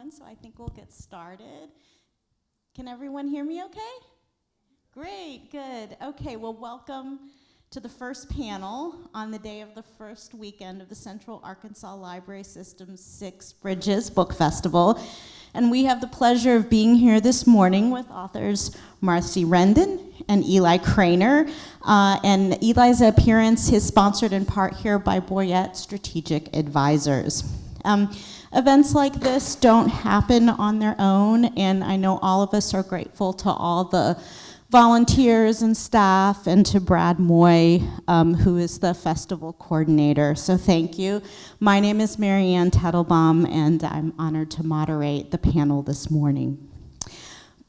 everyone, so I think we'll get started. Can everyone hear me okay? Great, good. Okay, well, welcome to the first panel on the day of the first weekend of the Central Arkansas Library System's Six Bridges Book Festival. And we have the pleasure of being here this morning with authors Marcie Rendon and Eli Crainer. And Eli's appearance is sponsored in part here by Boyette Strategic Advisors. Events like this don't happen on their own, and I know all of us are grateful to all the volunteers and staff, and to Brad Moy, who is the festival coordinator. So thank you. My name is Marianne Tettlebaum, and I'm honored to moderate the panel this morning.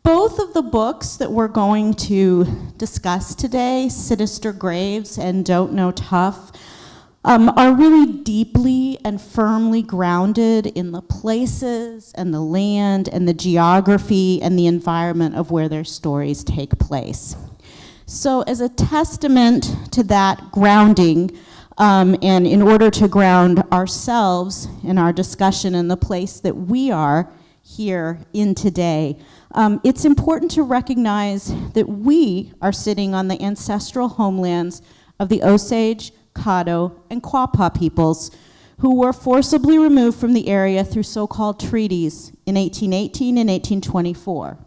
Both of the books that we're going to discuss today, Sinister Graves and Don't Know Tough, are really deeply and firmly grounded in the places and the land and the geography and the environment of where their stories take place. So as a testament to that grounding, and in order to ground ourselves in our discussion in the place that we are here in today, it's important to recognize that we are sitting on the ancestral homelands of the Osage, Caddo, and Quapaw peoples, who were forcibly removed from the area through so-called treaties in 1818 and 1824.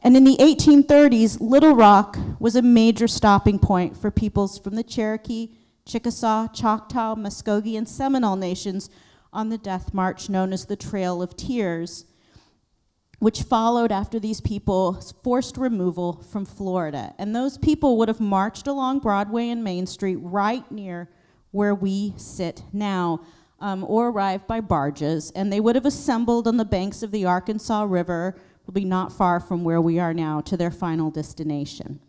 And in the 1830s, Little Rock was a major stopping point for peoples from the Cherokee, Chickasaw, Choctaw, Muskogee, and Seminole nations on the death march known as the Trail of Tears, which followed after these people's forced removal from Florida. And those people would have marched along Broadway and Main Street right near where we sit now, or arrived by barges, and they would have assembled on the banks of the Arkansas River, probably not far from where we are now, to their final destination.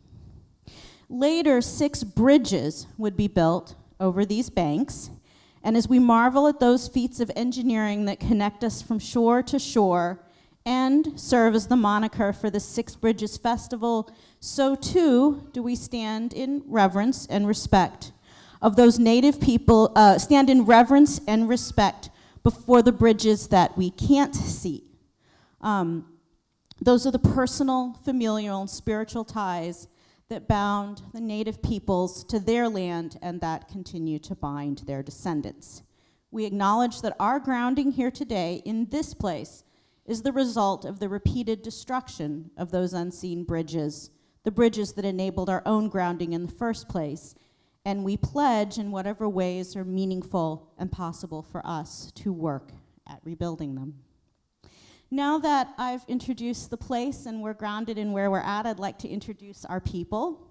Later, 6 bridges would be built over these banks, and as we marvel at those feats of engineering that connect us from shore to shore, and serve as the moniker for the Six Bridges Festival, so too do we stand in reverence and respect of those Native people, stand in reverence and respect before the bridges that we can't see. Those are the personal, familial, and spiritual ties that bound the Native peoples to their land and that continue to bind their descendants. We acknowledge that our grounding here today in this place is the result of the repeated destruction of those unseen bridges, the bridges that enabled our own grounding in the first place, and we pledge in whatever ways are meaningful and possible for us to work at rebuilding them. Now that I've introduced the place and we're grounded in where we're at, I'd like to introduce our people.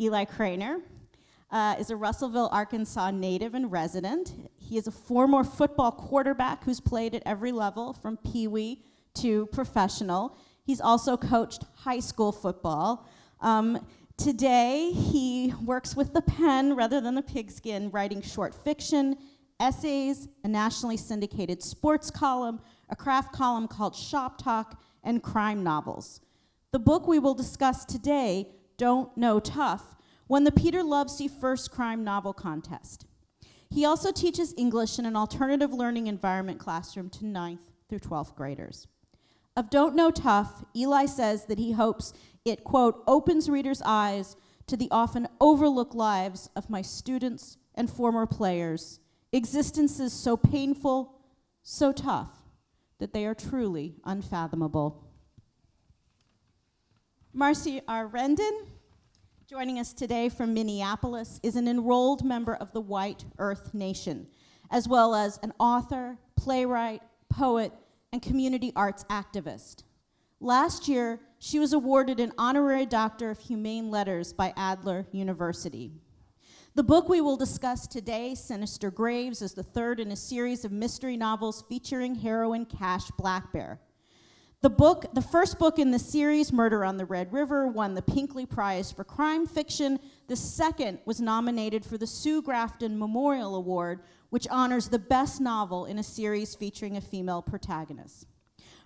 Eli Crainer is a Russellville, Arkansas native and resident. He is a former football quarterback who's played at every level, from peewee to professional. He's also coached high school football. Today, he works with the pen rather than the pigskin, writing short fiction, essays, a nationally syndicated sports column, a craft column called Shop Talk, and crime novels. The book we will discuss today, Don't Know Tough, won the Peter Lovesey First Crime Novel Contest. He also teaches English in an alternative learning environment classroom to 9th through 12th graders. Of Don't Know Tough, Eli says that he hopes it, quote, opens readers' eyes to the often overlooked lives of my students and former players, existences so painful, so tough, that they are truly unfathomable. Marcie Rendon, joining us today from Minneapolis, is an enrolled member of the White Earth Nation, as well as an author, playwright, poet, and community arts activist. Last year, she was awarded an honorary Doctor of Humane Letters by Adler University. The book we will discuss today, Sinister Graves, is the third in a series of mystery novels featuring heroine Cash Blackbear. The first book in the series, Murder on the Red River, won the Pinkley Prize for crime fiction. The second was nominated for the Sue Grafton Memorial Award, which honors the best novel in a series featuring a female protagonist.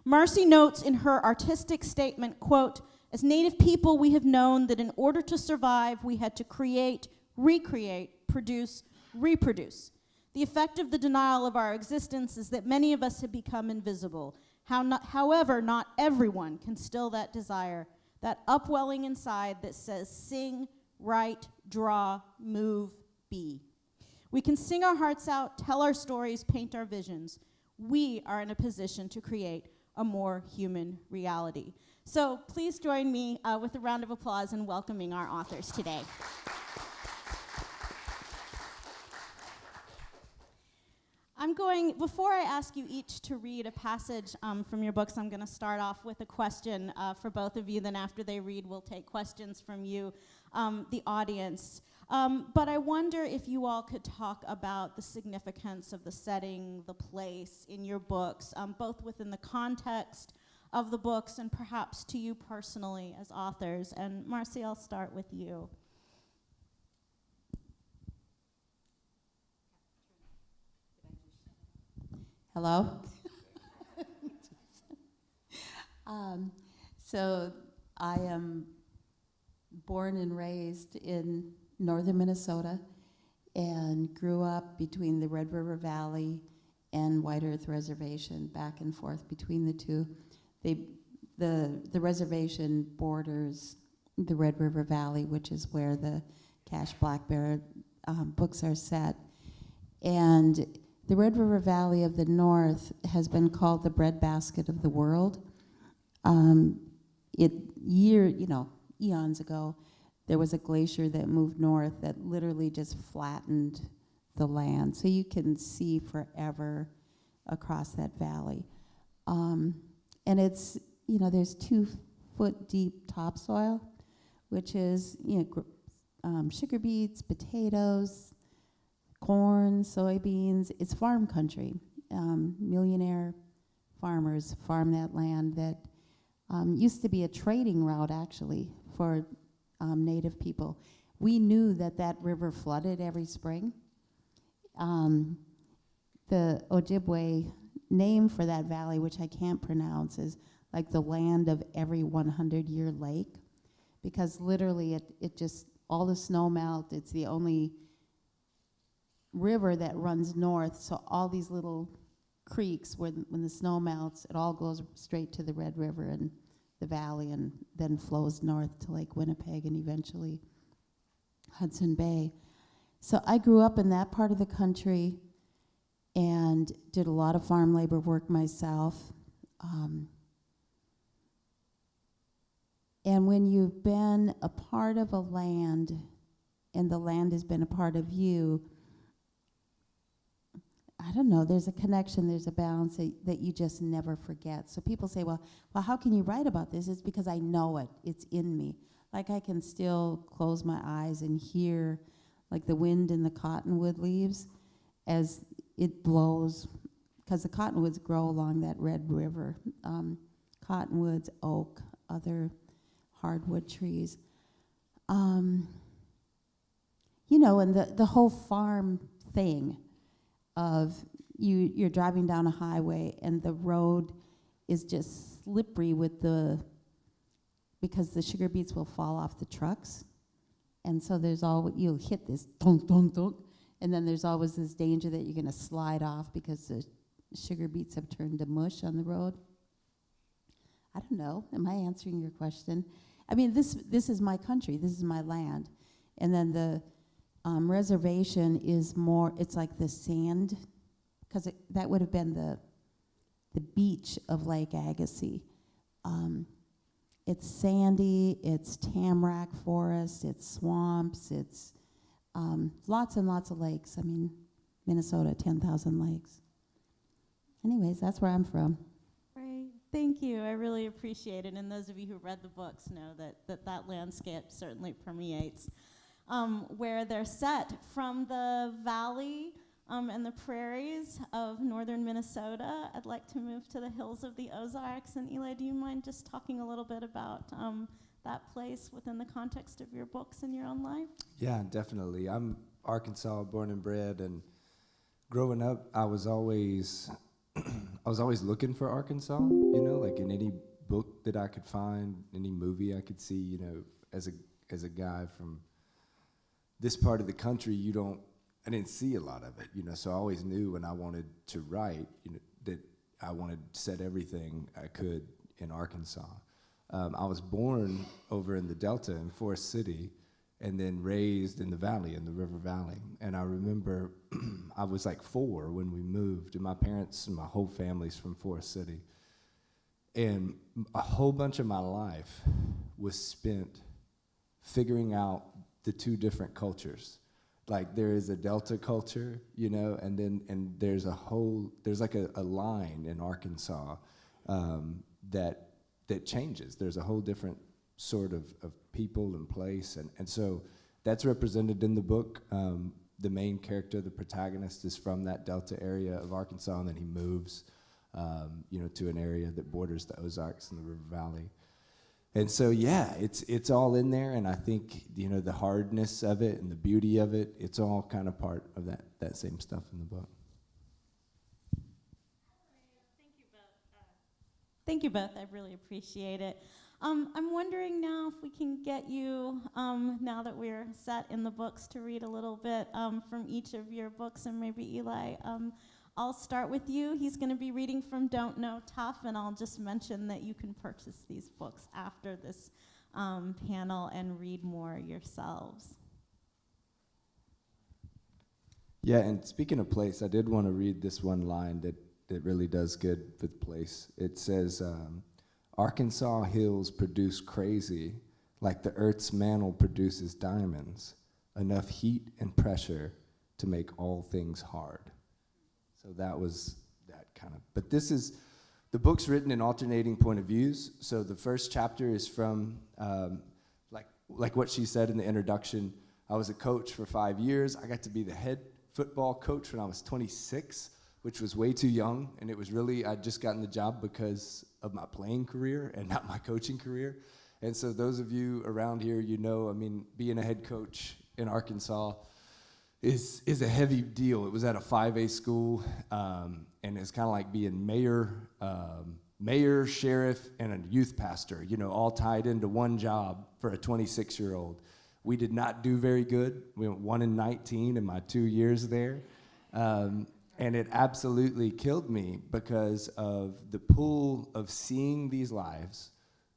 Marcie notes in her artistic statement, quote, as Native people, we have known that in order to survive, we had to create, recreate, produce, reproduce. The effect of the denial of our existence is that many of us have become invisible, However, not everyone can still that desire, that upwelling inside that says, sing, write, draw, move, be. We can sing our hearts out, tell our stories, paint our visions. We are in a position to create a more human reality. So please join me with a round of applause in welcoming our authors today. Before I ask you each to read a passage from your books, I'm going to start off with a question for both of you. Then after they read, we'll take questions from you, the audience. But I wonder if you all could talk about the significance of the setting, the place in your books, both within the context of the books and perhaps to you personally as authors. And Marcie, I'll start with you. Hello? So I am born and raised in northern Minnesota and grew up between the Red River Valley and White Earth Reservation, back and forth between the two. The reservation borders the Red River Valley, which is where the Cash Blackbear books are set. And the Red River Valley of the North has been called the breadbasket of the world. Eons ago, there was a glacier that moved north that literally just flattened the land. So you can see forever across that valley. And it's, there's 2 foot deep topsoil, which is, sugar beets, potatoes, corn, soybeans. It's farm country. Millionaire farmers farm that land that used to be a trading route, actually, for Native people. We knew that river flooded every spring. The Ojibwe name for that valley, which I can't pronounce, is like the land of every 100-year lake, because literally it just, all the snow melt. It's the only river that runs north, so all these little creeks, when the snow melts, it all goes straight to the Red River and the valley, and then flows north to Lake Winnipeg and eventually Hudson Bay. So I grew up in that part of the country and did a lot of farm labor work myself. And when you've been a part of a land and the land has been a part of you, I don't know, there's a connection, there's a balance that you just never forget. So people say, well, how can you write about this? It's because I know it. It's in me. Like I can still close my eyes and hear like the wind in the cottonwood leaves as it blows, because the cottonwoods grow along that Red River. Cottonwoods, oak, other hardwood trees. And the whole farm thing of you're driving down a highway and the road is just slippery because the sugar beets will fall off the trucks. And so you'll hit this dunk, dunk, dunk, and then there's always this danger that you're gonna slide off because the sugar beets have turned to mush on the road. I don't know, am I answering your question? I mean, this is my country, this is my land. And then the reservation is more, it's like the sand, because that would have been the beach of Lake Agassiz. It's sandy, it's tamarack forest, it's swamps, it's lots and lots of lakes. I mean, Minnesota, 10,000 lakes. Anyways, that's where I'm from. Great, thank you. I really appreciate it. And those of you who read the books know that landscape certainly permeates where they're set. From the valley and the prairies of northern Minnesota, I'd like to move to the hills of the Ozarks. And Eli, do you mind just talking a little bit about that place within the context of your books and your own life? Yeah, definitely. I'm Arkansas, born and bred, and growing up, I was always looking for Arkansas. Like in any book that I could find, any movie I could see. As a guy from this part of the country, I didn't see a lot of it, so I always knew when I wanted to write, that I wanted to set everything I could in Arkansas. I was born over in the Delta in Forest City, and then raised in the valley, in the River Valley. And I remember I was like 4 when we moved, and my parents and my whole family's from Forest City. And a whole bunch of my life was spent figuring out the 2 different cultures. Like there is a Delta culture, you know, and there's like a line in Arkansas that changes. There's a whole different sort of people and place, and so that's represented in the book. The main character, the protagonist, is from that Delta area of Arkansas, and then he moves, to an area that borders the Ozarks and the River Valley. And so, yeah, it's all in there, and I think, the hardness of it and the beauty of it, it's all kind of part of that same stuff in the book. Thank you both. I really appreciate it. I'm wondering now if we can get you, now that we're set in the books, to read a little bit from each of your books, and maybe Eli, I'll start with you. He's going to be reading from Don't Know Tough, and I'll just mention that you can purchase these books after this panel and read more yourselves. Yeah, and speaking of place, I did want to read this one line that really does good with place. It says, Arkansas hills produce crazy, like the earth's mantle produces diamonds, enough heat and pressure to make all things hard. So that was that kind of, but the book's written in alternating point of views. So the first chapter is from, like what she said in the introduction, I was a coach for 5 years. I got to be the head football coach when I was 26, which was way too young, and it was really, I'd just gotten the job because of my playing career and not my coaching career. And so those of you around here, being a head coach in Arkansas is a heavy deal. It was at a 5A school, and it's kind of like being mayor, sheriff, and a youth pastor, all tied into one job for a 26-year-old. We did not do very good. We went 1-19 in my 2 years there. And it absolutely killed me because of the pull of seeing these lives,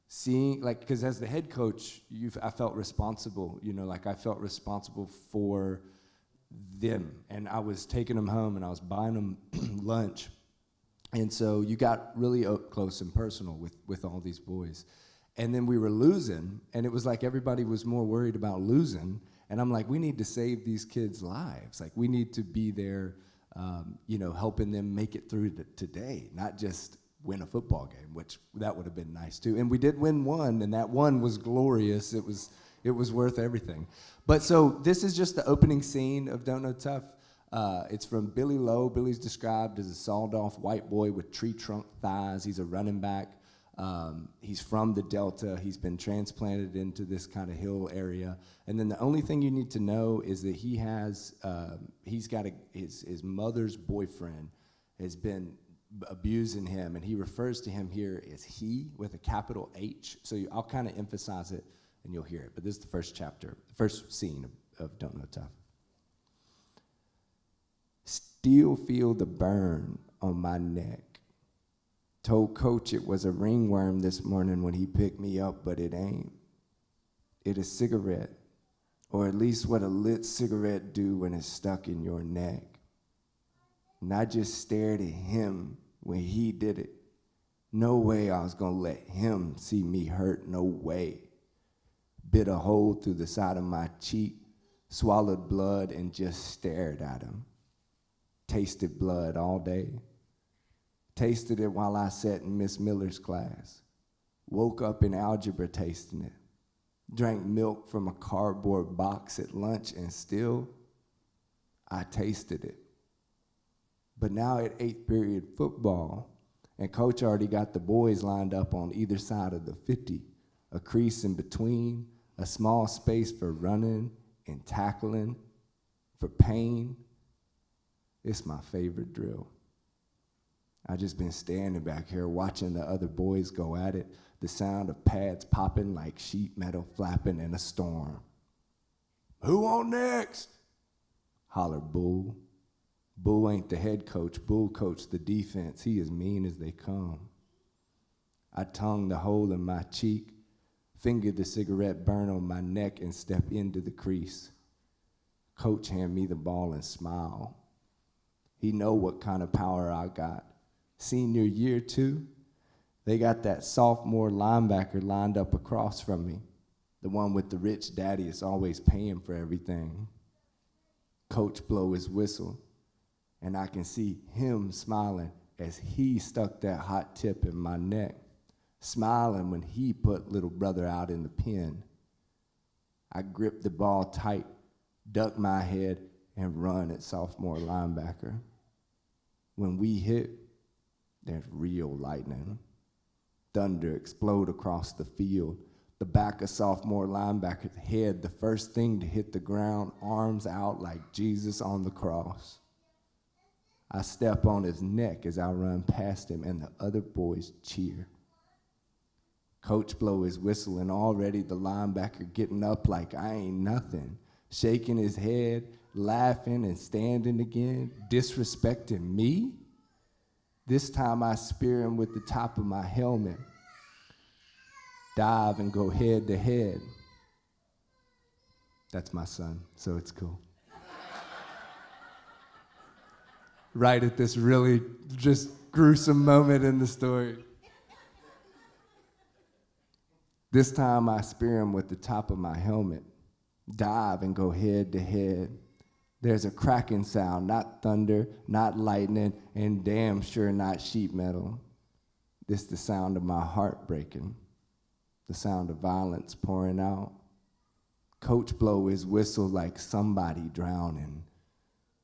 because as the head coach, I felt responsible, I felt responsible for them. And I was taking them home and I was buying them lunch. And so you got really up close and personal with all these boys. And then we were losing, and it was like everybody was more worried about losing. And I'm like, we need to save these kids' lives. Like, we need to be there, helping them make it through today, not just win a football game, which that would have been nice too. And we did win one, and that one was glorious. It was worth everything. But so this is just the opening scene of Don't Know Tough. It's from Billy Lowe. Billy's described as a sawed-off white boy with tree trunk thighs. He's a running back. He's from the Delta. He's been transplanted into this kind of hill area. And then the only thing you need to know is that he's got his mother's boyfriend has been abusing him, and he refers to him here as he with a capital H. So I'll kind of emphasize it, and you'll hear it. But this is the first chapter, the first scene of Don't Know Tough. Still feel the burn on my neck. Told Coach it was a ringworm this morning when he picked me up, but it ain't. It a cigarette, or at least what a lit cigarette do when it's stuck in your neck. And I just stared at him when he did it. No way I was gonna let him see me hurt, no way. Bit a hole through the side of my cheek, swallowed blood, and just stared at him. Tasted blood all day. Tasted it while I sat in Miss Miller's class. Woke up in algebra tasting it. Drank milk from a cardboard box at lunch, and still, I tasted it. But now at 8th period football, and Coach already got the boys lined up on either side of the 50, a crease in between, a small space for running and tackling, for pain. It's my favorite drill. I just been standing back here watching the other boys go at it, the sound of pads popping like sheet metal flapping in a storm. Who on next? Holler Bull. Bull ain't the head coach. Bull coached the defense. He as mean as they come. I tongue the hole in my cheek, finger the cigarette burn on my neck, and step into the crease. Coach hand me the ball and smile. He know what kind of power I got. Senior year too, they got that sophomore linebacker lined up across from me. The one with the rich daddy is always paying for everything. Coach blow his whistle, and I can see him smiling as he stuck that hot tip in my neck, smiling when he put little brother out in the pen. I grip the ball tight, duck my head, and run at sophomore linebacker. When we hit, there's real lightning. Thunder explode across the field. The back of sophomore linebacker's head, the first thing to hit the ground, arms out like Jesus on the cross. I step on his neck as I run past him, and the other boys cheer. Coach blow his whistle, and already the linebacker getting up like I ain't nothing, shaking his head, laughing and standing again, disrespecting me. This time I spear him with the top of my helmet, dive and go head to head. That's my son, so it's cool. Right at this really just gruesome moment in the story. This time I spear him with the top of my helmet, dive and go head to head. There's a cracking sound, not thunder, not lightning, and damn sure not sheet metal. This the sound of my heart breaking, the sound of violence pouring out. Coach blow his whistle like somebody drowning.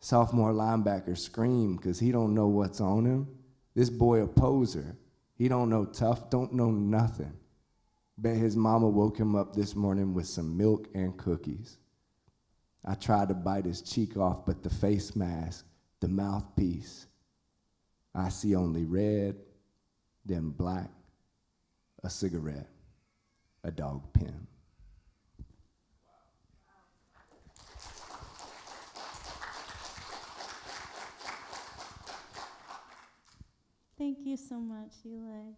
Sophomore linebacker scream because he don't know what's on him. This boy a poser. He don't know tough, don't know nothing. Bet his mama woke him up this morning with some milk and cookies. I tried to bite his cheek off, but the face mask, the mouthpiece, I see only red, then black, a cigarette, a dog pen. Thank you so much, Eli.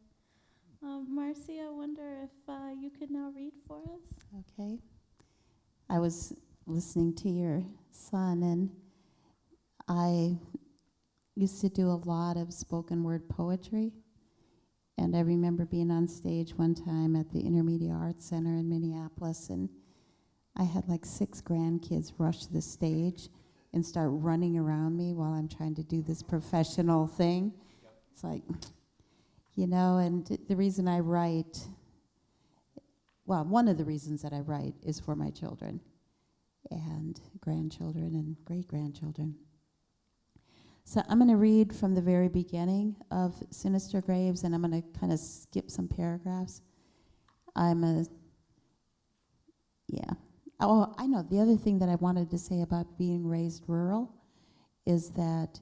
Marcie, I wonder if you could now read for us? Okay. I was listening to your son, and I used to do a lot of spoken word poetry. And I remember being on stage one time at the Intermediate Arts Center in Minneapolis, and I had like 6 grandkids rush the stage and start running around me while I'm trying to do this professional thing. It's like, you know, and the reason I write, well, one of the reasons that I write is for my children and grandchildren and great-grandchildren. So I'm going to read from the very beginning of Sinister Graves, and I'm going to kind of skip some paragraphs. Oh, I know, the other thing that I wanted to say about being raised rural is that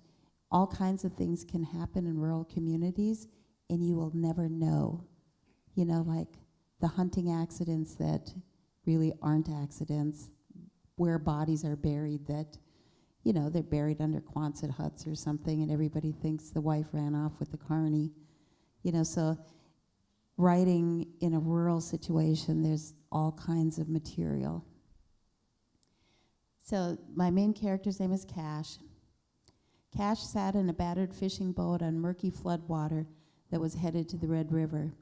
all kinds of things can happen in rural communities, and you will never know. You know, like the hunting accidents that really aren't accidents, where bodies are buried that, you know, they're buried under Quonset huts or something, and everybody thinks the wife ran off with the carny. You know, so writing in a rural situation, there's all kinds of material. So my main character's name is Cash. Cash sat in a battered fishing boat on murky floodwater that was headed to the Red River.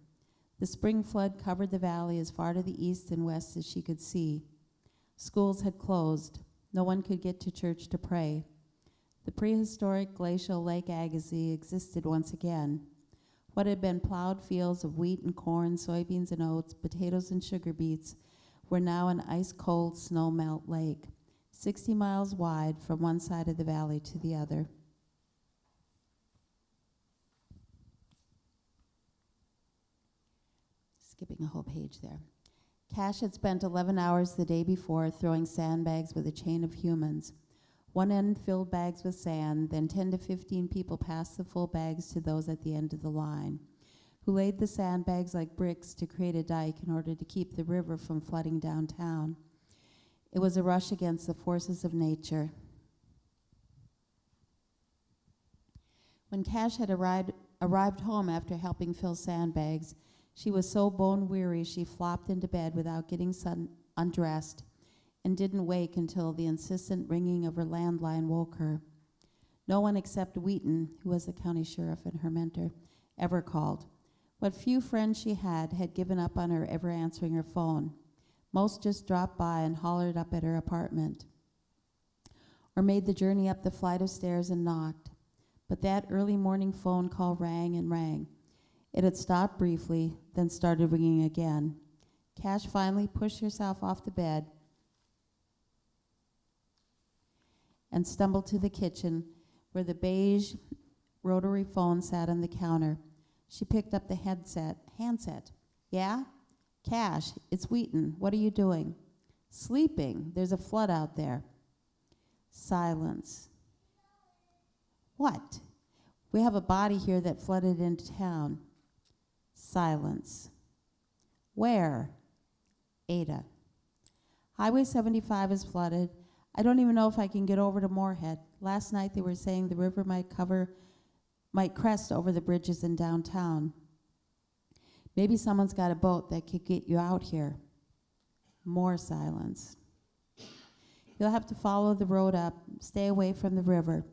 The spring flood covered the valley as far to the east and west as she could see. Schools had closed. No one could get to church to pray. The prehistoric glacial Lake Agassiz existed once again. What had been plowed fields of wheat and corn, soybeans and oats, potatoes and sugar beets were now an ice-cold snowmelt lake, 60 miles wide from one side of the valley to the other. Skipping a whole page there. Cash had spent 11 hours the day before throwing sandbags with a chain of humans. One end filled bags with sand, then 10 to 15 people passed the full bags to those at the end of the line, who laid the sandbags like bricks to create a dike in order to keep the river from flooding downtown. It was a rush against the forces of nature. When Cash had arrived home after helping fill sandbags, she was so bone-weary she flopped into bed without getting undressed and didn't wake until the insistent ringing of her landline woke her. No one except Wheaton, who was the county sheriff and her mentor, ever called. What few friends she had given up on her ever answering her phone. Most just dropped by and hollered up at her apartment, or made the journey up the flight of stairs and knocked. But that early morning phone call rang and rang. It had stopped briefly, then started ringing again. Cash finally pushed herself off the bed and stumbled to the kitchen, where the beige rotary phone sat on the counter. She picked up the handset. Yeah? Cash, it's Wheaton. What are you doing? Sleeping. There's a flood out there. Silence. What? We have a body here that flooded into town. Silence. Where? Ada. Highway 75 is flooded. I don't even know if I can get over to Moorhead. Last night they were saying the river might crest over the bridges in downtown. Maybe someone's got a boat that could get you out here. More silence. You'll have to follow the road up, stay away from the river.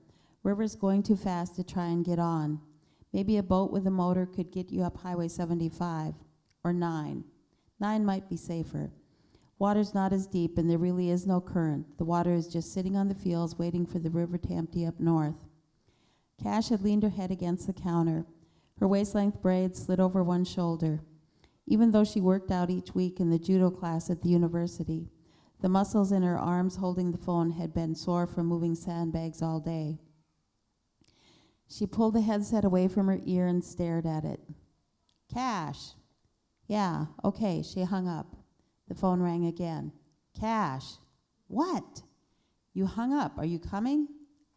River's going too fast to try and get on. Maybe a boat with a motor could get you up Highway 75, or 9. 9 might be safer. Water's not as deep, and there really is no current. The water is just sitting on the fields waiting for the river to empty up north. Cash had leaned her head against the counter. Her waist-length braids slid over one shoulder. Even though she worked out each week in the judo class at the university, the muscles in her arms holding the phone had been sore from moving sandbags all day. She pulled the headset away from her ear and stared at it. Cash. Yeah, okay, she hung up. The phone rang again. Cash. What? You hung up. Are you coming?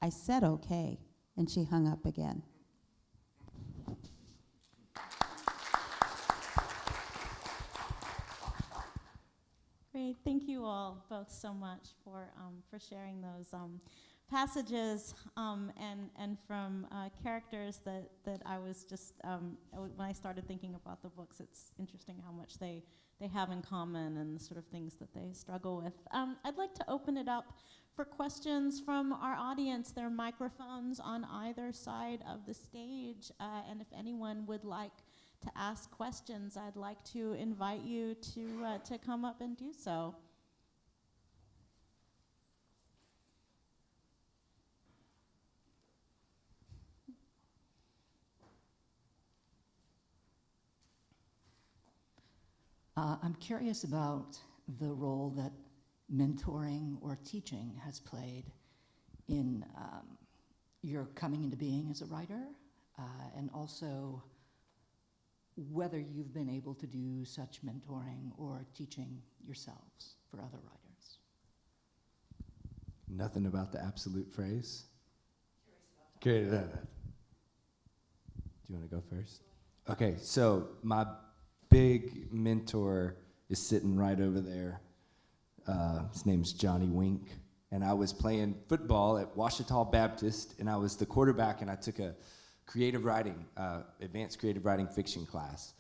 I said okay. And she hung up again. Great, thank you all both so much for sharing those passages and from characters that I was just, when I started thinking about the books, it's interesting how much they have in common and the sort of things that they struggle with. I'd like to open it up for questions from our audience. There are microphones on either side of the stage, and if anyone would like to ask questions, I'd like to invite you to come up and do so. I'm curious about the role that mentoring or teaching has played in your coming into being as a writer, and also whether you've been able to do such mentoring or teaching yourselves for other writers. Nothing about the absolute phrase? Curious about that. Do you want to go first? Okay, so my big mentor is sitting right over there. His name's Johnny Wink, and I was playing football at Ouachita Baptist, and I was the quarterback, and I took a creative writing, advanced creative writing fiction class.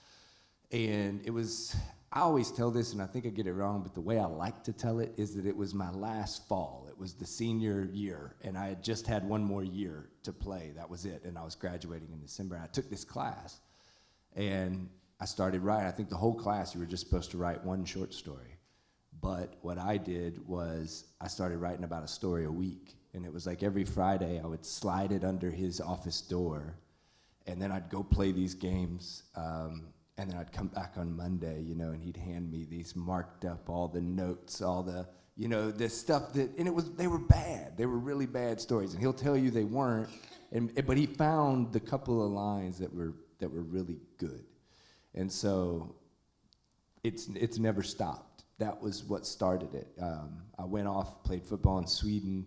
And it was, I always tell this, and I think I get it wrong, but the way I like to tell it is that it was my last fall. It was the senior year, and I had just had one more year to play. That was it, and I was graduating in December, and I took this class. And I started writing. I think the whole class, you were just supposed to write one short story. But what I did was I started writing about a story a week. And it was like every Friday I would slide it under his office door, and then I'd go play these games, and then I'd come back on Monday, and he'd hand me these marked up, all the notes, all the, the stuff that, and they were bad. They were really bad stories, and he'll tell you they weren't, but he found the couple of lines that were really good. And so it's never stopped. That was what started it. I went off, played football in Sweden,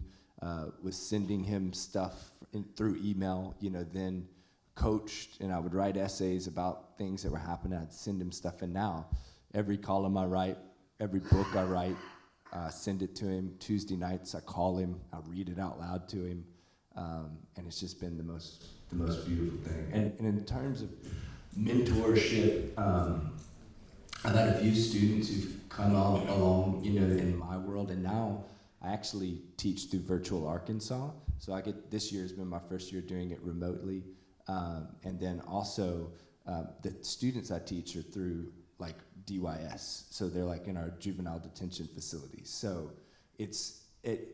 was sending him stuff through email, then coached, and I would write essays about things that were happening. I'd send him stuff, and now every column I write, every book I write, send it to him. Tuesday nights I call him, I read it out loud to him, and it's just been the most the most beautiful thing. And in terms of mentorship, I've had a few students who've come along, you know, in my world, and now I actually teach through Virtual Arkansas. So this year has been my first year doing it remotely. And then also, the students I teach are through like DYS. So they're like in our juvenile detention facilities. So it's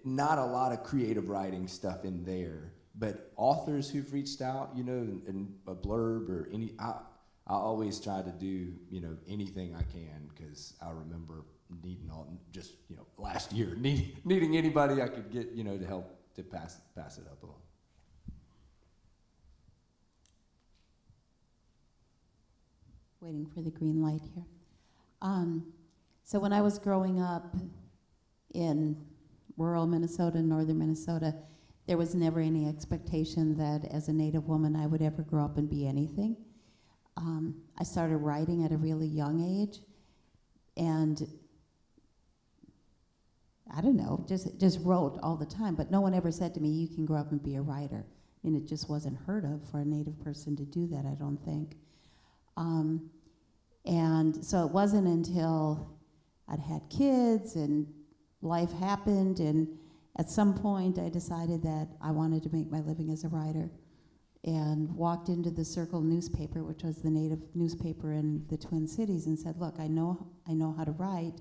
not a lot of creative writing stuff in there, but authors who've reached out, you know, and a blurb or I always try to do, you know, anything I can, because I remember needing just, you know, last year, needing anybody I could get, you know, to help to pass it up along. Waiting for the green light here. So when I was growing up in rural Minnesota, northern Minnesota, there was never any expectation that as a Native woman I would ever grow up and be anything. I started writing at a really young age, and I don't know, just wrote all the time, but no one ever said to me, you can grow up and be a writer. I mean, it just wasn't heard of for a Native person to do that, I don't think. And so it wasn't until I'd had kids and life happened, and at some point I decided that I wanted to make my living as a writer, and walked into the Circle newspaper, which was the Native newspaper in the Twin Cities, and said, look, I know how to write.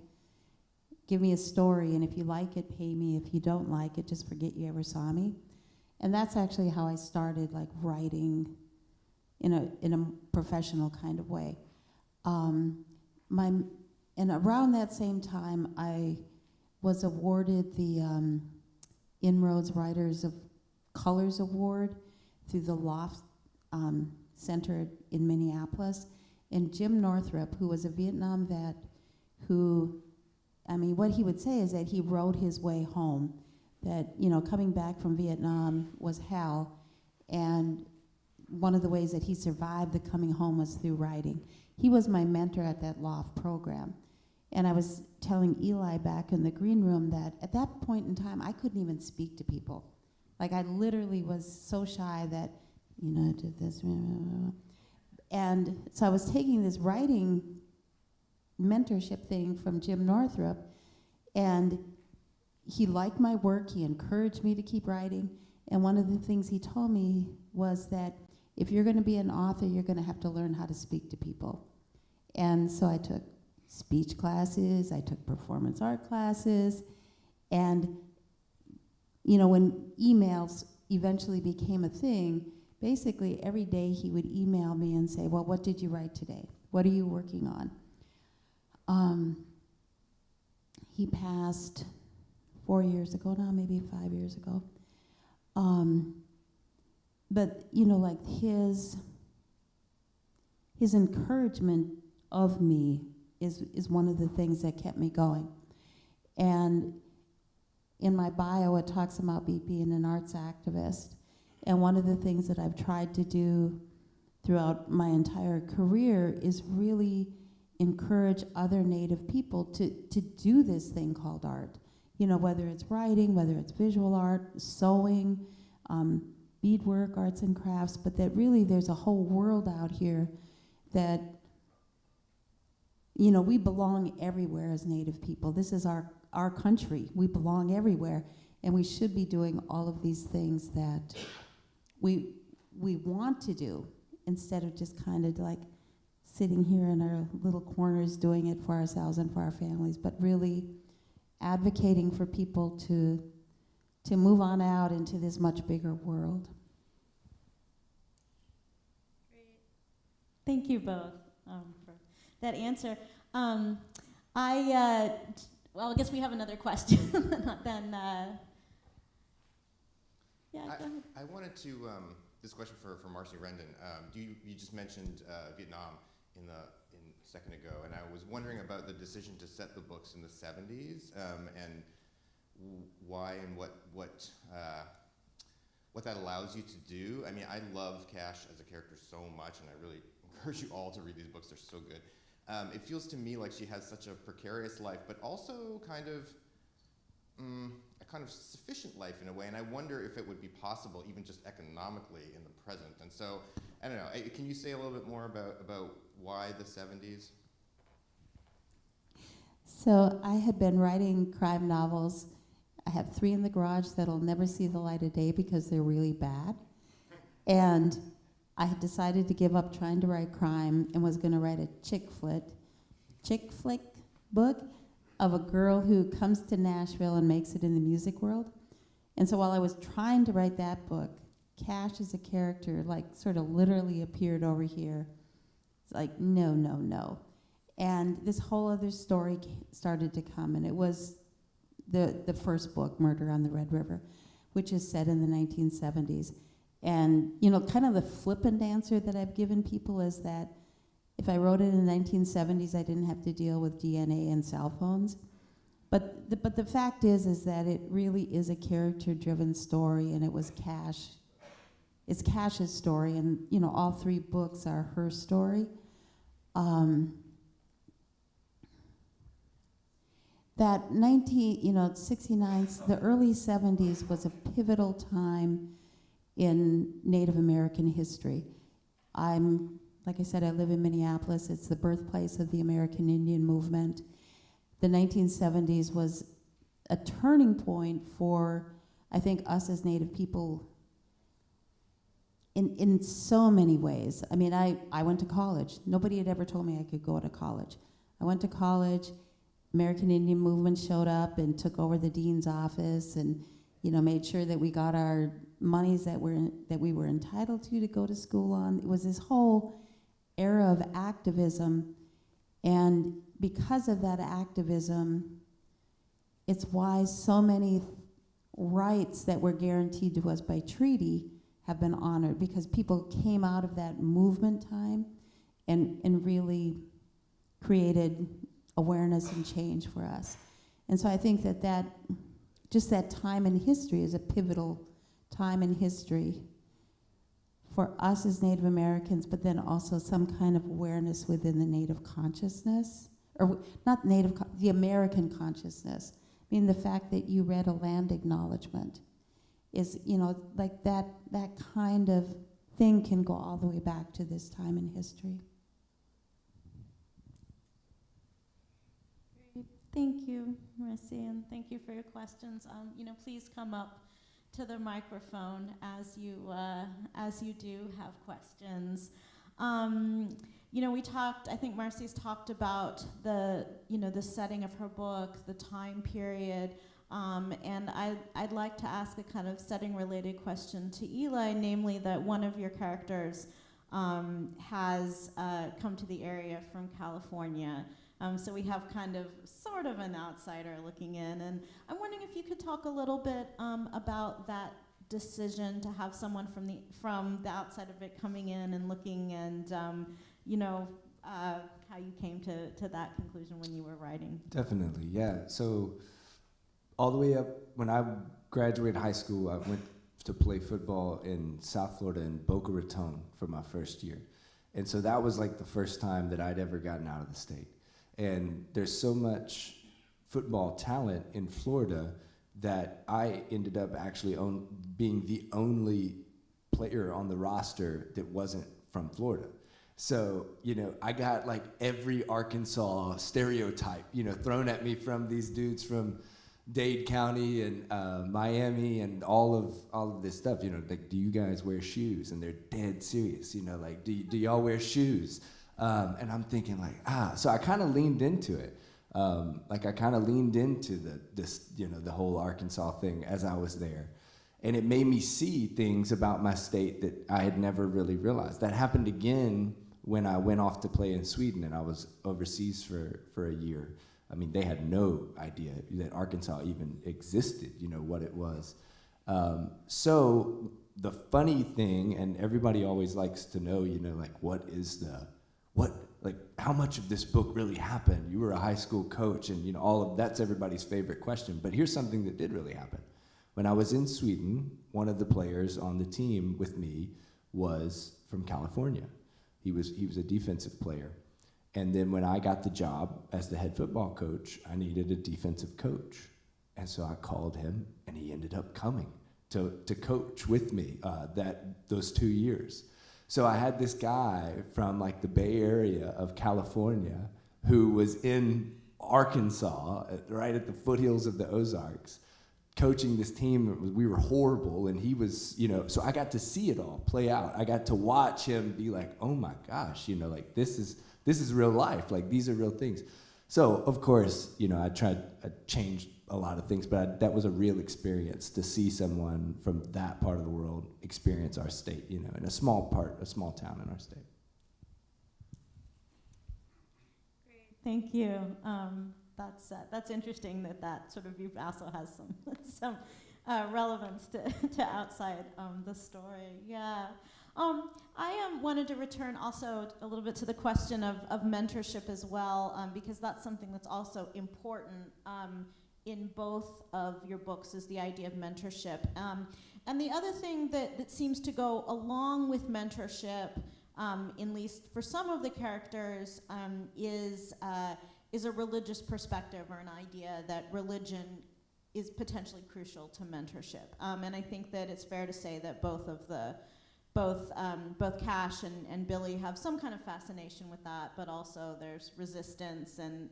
Give me a story, and if you like it, pay me. If you don't like it, just forget you ever saw me. And that's actually how I started, like, writing in a professional kind of way. And around that same time, I was awarded the Inroads Writers of Colors Award through the Loft Center in Minneapolis. And Jim Northrup, who was a Vietnam vet, what he would say is that he wrote his way home, that, you know, coming back from Vietnam was hell, and one of the ways that he survived the coming home was through writing. He was my mentor at that Loft program. And I was telling Eli back in the green room that at that point in time, I couldn't even speak to people. Like, I literally was so shy that, you know, I did this. And so I was taking this writing mentorship thing from Jim Northrup, and he liked my work. He encouraged me to keep writing. And one of the things he told me was that if you're going to be an author, you're going to have to learn how to speak to people. And so I took speech classes, I took performance art classes, and, you know, when emails eventually became a thing, basically every day he would email me and say, well, what did you write today? What are you working on? He passed 4 years ago now, maybe 5 years ago. But, you know, like his encouragement of me is one of the things that kept me going. And in my bio, it talks about me being an arts activist. And one of the things that I've tried to do throughout my entire career is really encourage other Native people to do this thing called art. You know, whether it's writing, whether it's visual art, sewing, beadwork, arts and crafts, but that really there's a whole world out here that, you know, we belong everywhere as Native people. This is our country. We belong everywhere, and we should be doing all of these things that we want to do, instead of just kind of like sitting here in our little corners doing it for ourselves and for our families, but really advocating for people to move on out into this much bigger world. Great. Thank you both for that answer. I guess we have another question. Then, yeah, go ahead. I wanted to, this question for Marcie Rendon. You just mentioned Vietnam in a second ago, and I was wondering about the decision to set the books in the 70s, and why and what that allows you to do. I mean, I love Cash as a character so much, and I really encourage you all to read these books. They're so good. It feels to me like she has such a precarious life, but also kind of a kind of sufficient life in a way, and I wonder if it would be possible, even just economically, in the present. And so, I don't know, can you say a little bit more about why the 70s? So I had been writing crime novels. I have 3 in the garage that'll never see the light of day because they're really bad. And I had decided to give up trying to write crime and was going to write a chick flick book of a girl who comes to Nashville and makes it in the music world. And so while I was trying to write that book, Cash as a character, like, sort of literally appeared over here. It's like, no, no, no. And this whole other story started to come, and it was the first book, Murder on the Red River, which is set in the 1970s. And, you know, kind of the flippant answer that I've given people is that if I wrote it in the 1970s, I didn't have to deal with DNA and cell phones. But the fact is that it really is a character-driven story, and it was Cash. It's Cash's story, and, you know, all 3 books are her story. That 69, the early 70s was a pivotal time in Native American history. Like I said, I live in Minneapolis. It's the birthplace of the American Indian movement. The 1970s was a turning point for, I think, us as Native people in so many ways. I mean, I went to college. Nobody had ever told me I could go to college. I went to college. American Indian movement showed up and took over the dean's office and, you know, made sure that we got our monies that we were entitled to go to school on. It was this whole era of activism, and because of that activism, it's why so many rights that were guaranteed to us by treaty have been honored, because people came out of that movement time and really created awareness and change for us. And so I think that just that time in history is a pivotal time in history for us as Native Americans, but then also some kind of awareness within the Native consciousness, or not Native, the American consciousness. I mean, the fact that you read a land acknowledgement is, you know, like that kind of thing can go all the way back to this time in history. Thank you, Marcie, and thank you for your questions. You know, please come up to the microphone as you do have questions. You know, I think Marcie's talked about the setting of her book, the time period, and I'd like to ask a kind of setting-related question to Eli, namely that one of your characters has come to the area from California. So we have kind of sort of an outsider looking in, and I'm wondering if you could talk a little bit about that decision to have someone from the outside of it coming in and looking, and how you came to that conclusion when you were writing. Definitely, yeah. So all the way up, when I graduated high school, I went to play football in South Florida in Boca Raton for my first year. And so that was like the first time that I'd ever gotten out of the state. And there's so much football talent in Florida that I ended up actually being the only player on the roster that wasn't from Florida. So, you know, I got like every Arkansas stereotype, you know, thrown at me from these dudes from Dade County and Miami and all of this stuff. You know, like, do you guys wear shoes? And they're dead serious, you know, like, do y'all wear shoes? And I'm thinking like, so I kind of leaned into it. I kind of leaned into the whole Arkansas thing as I was there. And it made me see things about my state that I had never really realized. That happened again when I went off to play in Sweden and I was overseas for a year. I mean, they had no idea that Arkansas even existed, you know, what it was. So the funny thing, and everybody always likes to know, you know, like, how much of this book really happened? You were a high school coach, and, you know, that's everybody's favorite question. But here's something that did really happen. When I was in Sweden, one of the players on the team with me was from California. He was a defensive player. And then when I got the job as the head football coach, I needed a defensive coach. And so I called him, and he ended up coming to coach with me those 2 years. So I had this guy from like the Bay Area of California who was in Arkansas, right at the foothills of the Ozarks, coaching this team. We were horrible, and he was, so I got to see it all play out. I got to watch him be like, oh my gosh, like this is real life. Like these are real things. So of course, I changed a lot of things, but that was a real experience to see someone from that part of the world experience our state, in a small town in our state. Great, thank you. That's interesting that sort of view also has some relevance to outside the story. Yeah. I wanted to return also a little bit to the question of mentorship as well, because that's something that's also important in both of your books, is the idea of mentorship. And the other thing that seems to go along with mentorship, at least for some of the characters, is a religious perspective, or an idea that religion is potentially crucial to mentorship. And I think that it's fair to say that both Cash and Billy have some kind of fascination with that, but also there's resistance and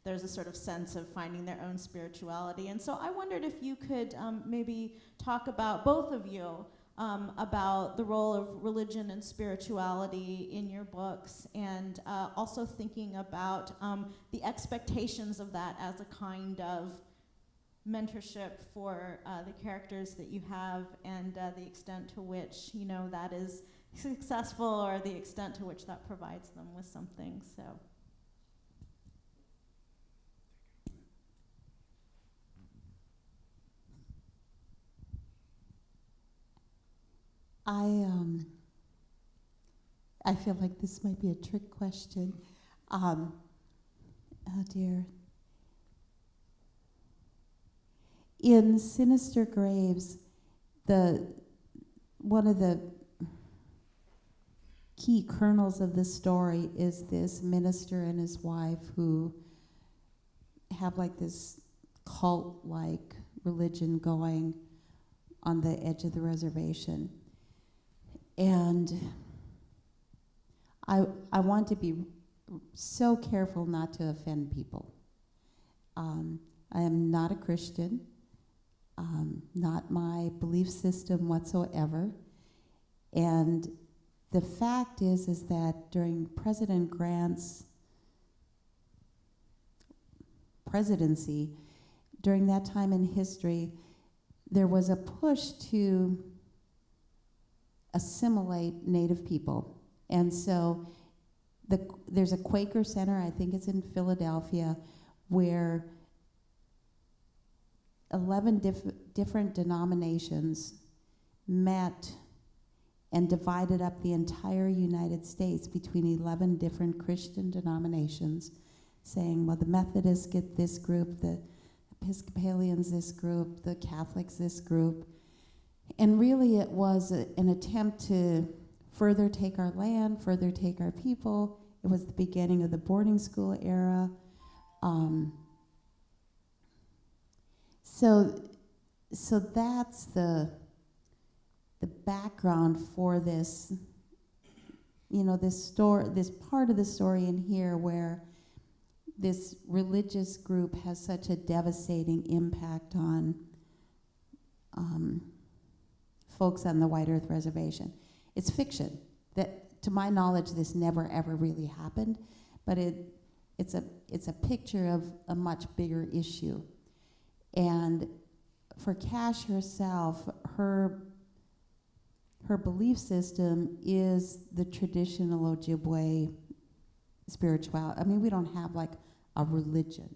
there's a sort of sense of finding their own spirituality. And so I wondered if you could maybe talk about, both of you, about the role of religion and spirituality in your books, and also thinking about the expectations of that as a kind of mentorship for the characters that you have, and the extent to which that is successful, or the extent to which that provides them with something. So. I feel like this might be a trick question. Oh dear. In Sinister Graves, one of the key kernels of the story is this minister and his wife who have like this cult-like religion going on the edge of the reservation. And I want to be so careful not to offend people. I am not a Christian, not my belief system whatsoever. And the fact is that during President Grant's presidency, during that time in history, there was a push to assimilate Native people. And so there's a Quaker Center, I think it's in Philadelphia, where 11 different denominations met and divided up the entire United States between 11 different Christian denominations, saying, well, the Methodists get this group, the Episcopalians this group, the Catholics this group. And really it was an attempt to further take our land, further take our people. It was the beginning of the boarding school era. So that's the background for this, this part of the story in here where this religious group has such a devastating impact on folks on the White Earth Reservation. It's fiction. That, to my knowledge, this never ever really happened, but it's a picture of a much bigger issue. And for Cash herself, her belief system is the traditional Ojibwe spirituality. I mean, we don't have like a religion.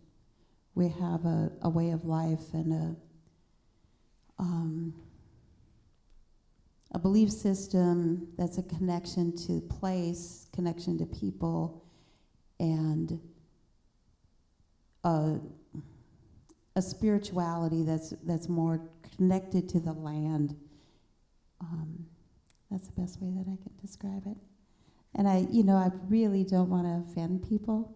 We have a way of life and a belief system that's a connection to place, connection to people, and a spirituality that's more connected to the land. That's the best way that I can describe it. And I really don't want to offend people.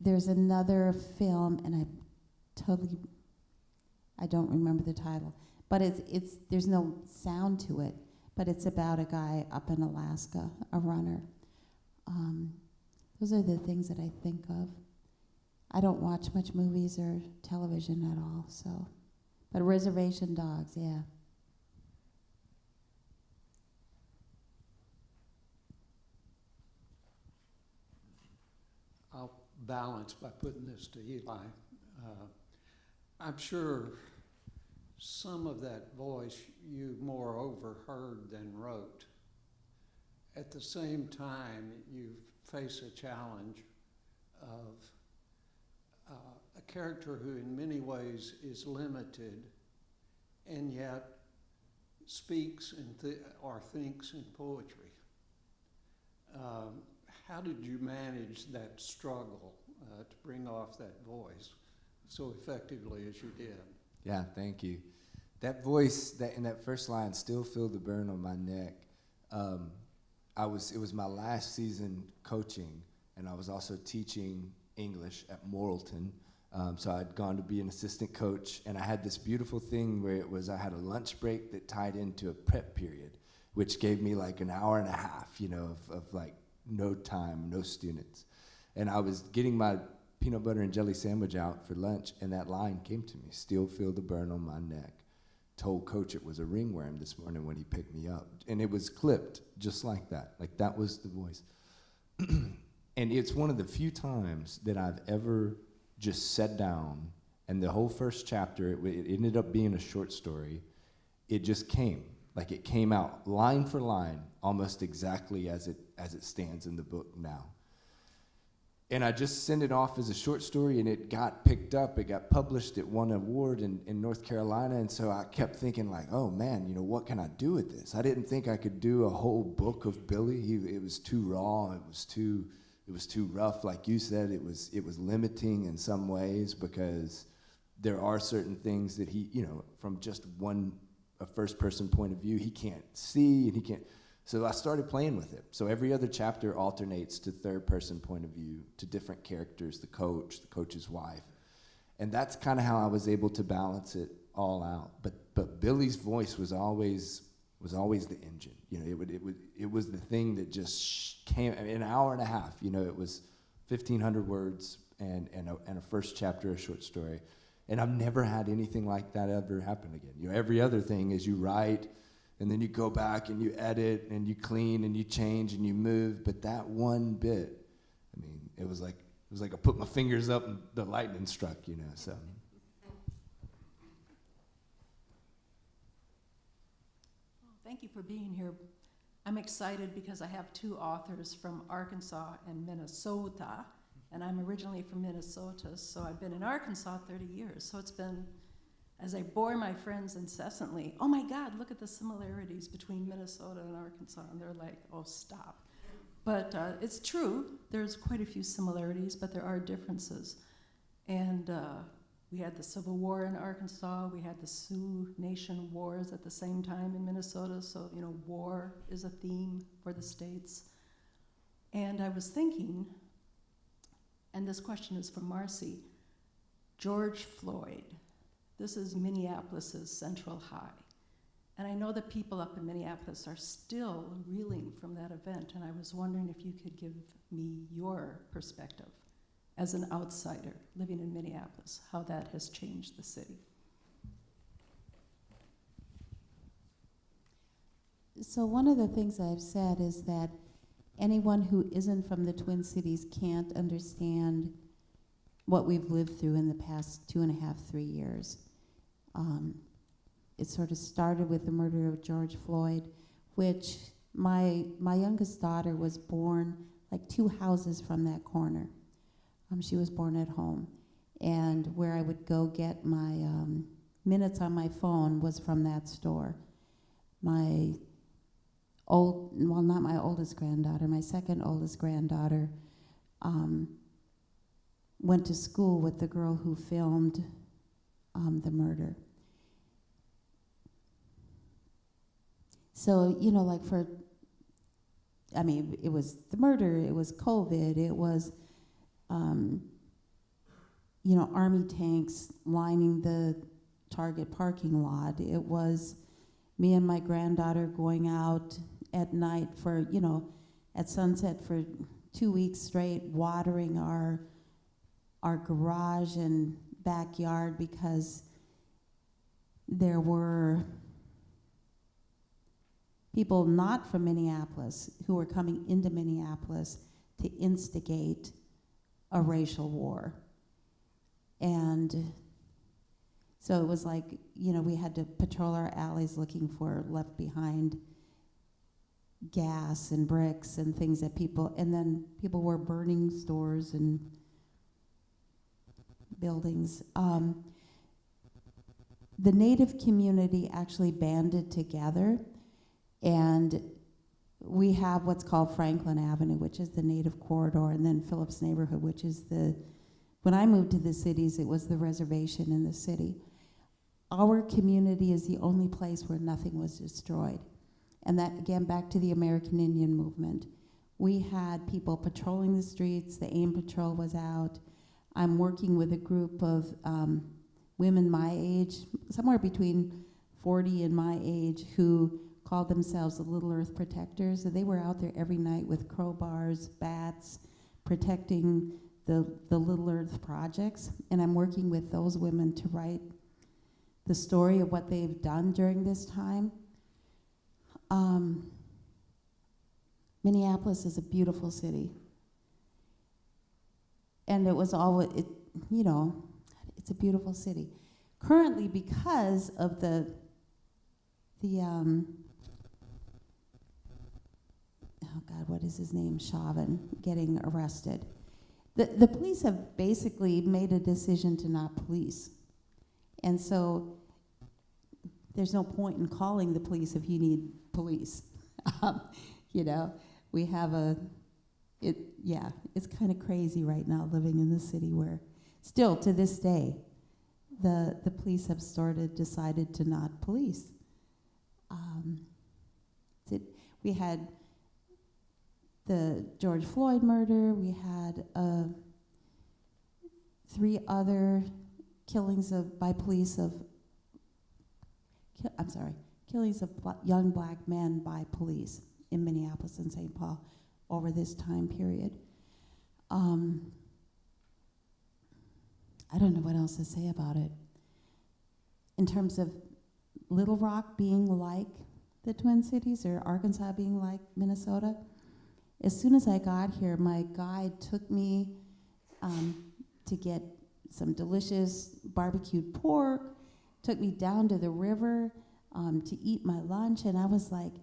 there's another film, and I don't remember the title, but there's no sound to it, but it's about a guy up in Alaska, a runner. Those are the things that I think of. I don't watch much movies or television at all, so. But Reservation Dogs, yeah. I'll balance by putting this to Eli. I'm sure some of that voice you more overheard than wrote. At the same time, you face a challenge of a character who in many ways is limited and yet speaks or thinks in poetry. How did you manage that struggle to bring off that voice so effectively as you did? Yeah, thank you. That voice that in that first line, still feel the burn on my neck. It was my last season coaching, and I was also teaching English at Morrilton. So I'd gone to be an assistant coach, and I had this beautiful thing where I had a lunch break that tied into a prep period, which gave me like an hour and a half, of like no time, no students. And I was getting my peanut butter and jelly sandwich out for lunch, and that line came to me, still feel the burn on my neck. Told coach it was a ringworm this morning when he picked me up. And it was clipped just like that. Like that was the voice. And it's one of the few times that I've ever just sat down, and the whole first chapter, it ended up being a short story. It just came. Like it came out line for line, almost exactly as it stands in the book now. And I just sent it off as a short story, and it got picked up. It got published. It won an award in North Carolina. And so I kept thinking like, oh man, what can I do with this? I didn't think I could do a whole book of Billy. It was too raw. It was too rough. Like you said, it was limiting in some ways because there are certain things that he, from just a first person point of view, he can't see and he can't. So I started playing with it. So every other chapter alternates to third person point of view, to different characters, the coach's wife. And that's kind of how I was able to balance it all out. But Billy's voice was always the engine. It was the thing that just came in an hour and a half. It was 1,500 words and a first chapter, a short story. And I've never had anything like that ever happen again. Every other thing is you write, and then you go back and you edit and you clean and you change and you move. But that one bit, it was like I put my fingers up and the lightning struck, so. Thank you for being here. I'm excited because I have two authors from Arkansas and Minnesota, and I'm originally from Minnesota, so I've been in Arkansas 30 years. So it's been, as I bore my friends incessantly, oh my God, look at the similarities between Minnesota and Arkansas, and they're like, oh, stop. But it's true, there's quite a few similarities, but there are differences. And we had the Civil War in Arkansas, we had the Sioux Nation wars at the same time in Minnesota, so war is a theme for the states. And I was thinking, and this question is from Marcie, George Floyd. This is Minneapolis's Central High. And I know that people up in Minneapolis are still reeling from that event, and I was wondering if you could give me your perspective as an outsider living in Minneapolis, how that has changed the city. So one of the things I've said is that anyone who isn't from the Twin Cities can't understand what we've lived through in the past 2.5, 3 years. It sort of started with the murder of George Floyd, which my youngest daughter was born like 2 houses from that corner. She was born at home. And where I would go get my minutes on my phone was from that store. Not my oldest granddaughter, my second oldest granddaughter went to school with the girl who filmed the murder. So, it was the murder, it was COVID, it was Army tanks lining the Target parking lot. It was me and my granddaughter going out at night for, at sunset for 2 weeks straight, watering our garage and backyard because there were people not from Minneapolis who were coming into Minneapolis to instigate a racial war. And so it was like, we had to patrol our alleys looking for left behind gas and bricks and things that and then people were burning stores and buildings. The Native community actually banded together, and we have what's called Franklin Avenue, which is the Native corridor, and then Phillips neighborhood, which is when I moved to the cities, it was the reservation in the city. Our community is the only place where nothing was destroyed. And that, again, back to the American Indian movement. We had people patrolling the streets, the AIM patrol was out. I'm working with a group of women my age, somewhere between 40 and my age, who called themselves the Little Earth Protectors. And they were out there every night with crowbars, bats, protecting the Little Earth projects. And I'm working with those women to write the story of what they've done during this time. Minneapolis is a beautiful city. And it was always, it's a beautiful city. Currently, because of the what is his name, Chauvin, getting arrested, the police have basically made a decision to not police. And so there's no point in calling the police if you need police. We have it's kind of crazy right now living in the city where still to this day, the police have decided to not police. We had the George Floyd murder, we had 3 other killings by police killings of young black men by police in Minneapolis and St. Paul over this time period. I don't know what else to say about it. In terms of Little Rock being like the Twin Cities or Arkansas being like Minnesota, as soon as I got here, my guide took me to get some delicious barbecued pork, took me down to the river to eat my lunch, and I was like,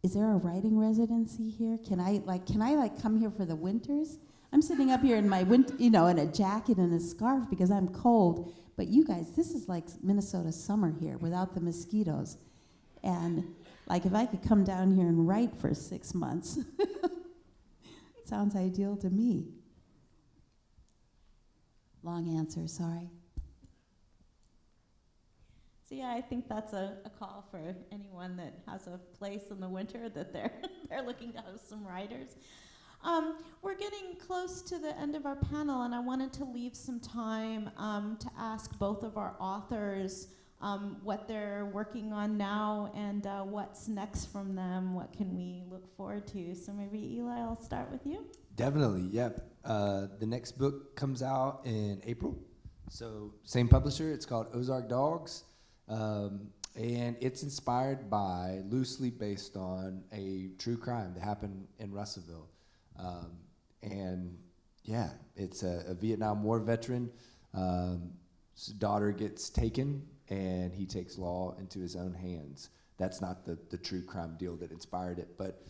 is there a writing residency here? Can I come here for the winters? I'm sitting up here in my in a jacket and a scarf because I'm cold, but you guys, this is like Minnesota summer here without the mosquitoes. And like if I could come down here and write for 6 months, sounds ideal to me. Long answer, sorry. So yeah, I think that's a call for anyone that has a place in the winter that they're looking to host some writers. We're getting close to the end of our panel, and I wanted to leave some time to ask both of our authors what they're working on now and what's next from them. What can we look forward to? So maybe Eli, I'll start with you. Definitely, yeah. The next book comes out in April. So same publisher, it's called Ozark Dogs. And it's inspired by, loosely based on, a true crime that happened in Russellville. And yeah, it's a Vietnam War veteran. His daughter gets taken, and he takes law into his own hands. That's not the true crime deal that inspired it, but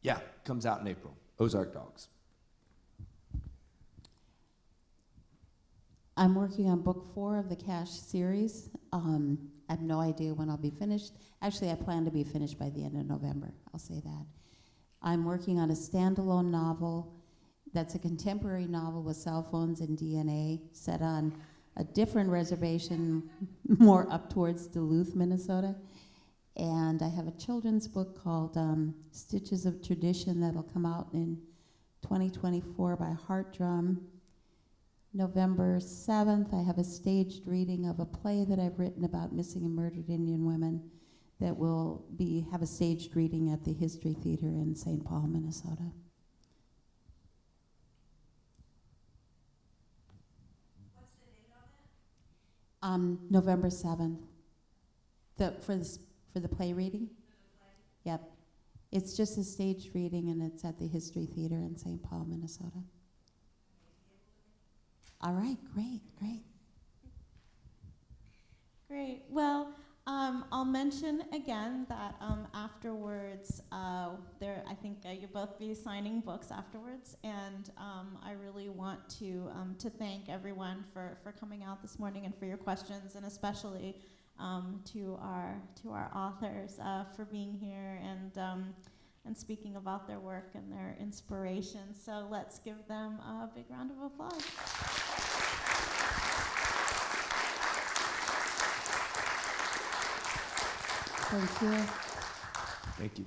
yeah, comes out in April. Ozark Dogs. I'm working on book 4 of the Cash series. I have no idea when I'll be finished. Actually, I plan to be finished by the end of November. I'll say that. I'm working on a standalone novel that's a contemporary novel with cell phones and DNA set on a different reservation more up towards Duluth, Minnesota. And I have a children's book called Stitches of Tradition that'll come out in 2024 by Heart Drum. November 7th, I have a staged reading of a play that I've written about missing and murdered Indian women that will have a staged reading at the History Theater in St. Paul, Minnesota. What's the date on that? November 7th. For the play reading? Yep. It's just a staged reading, and it's at the History Theater in St. Paul, Minnesota. All right, great. Great. Well, I'll mention again that afterwards, I think you'll both be signing books afterwards, and I really want to thank everyone for coming out this morning and for your questions, and especially to our authors for being here and speaking about their work and their inspiration. So let's give them a big round of applause. Thank you. Thank you.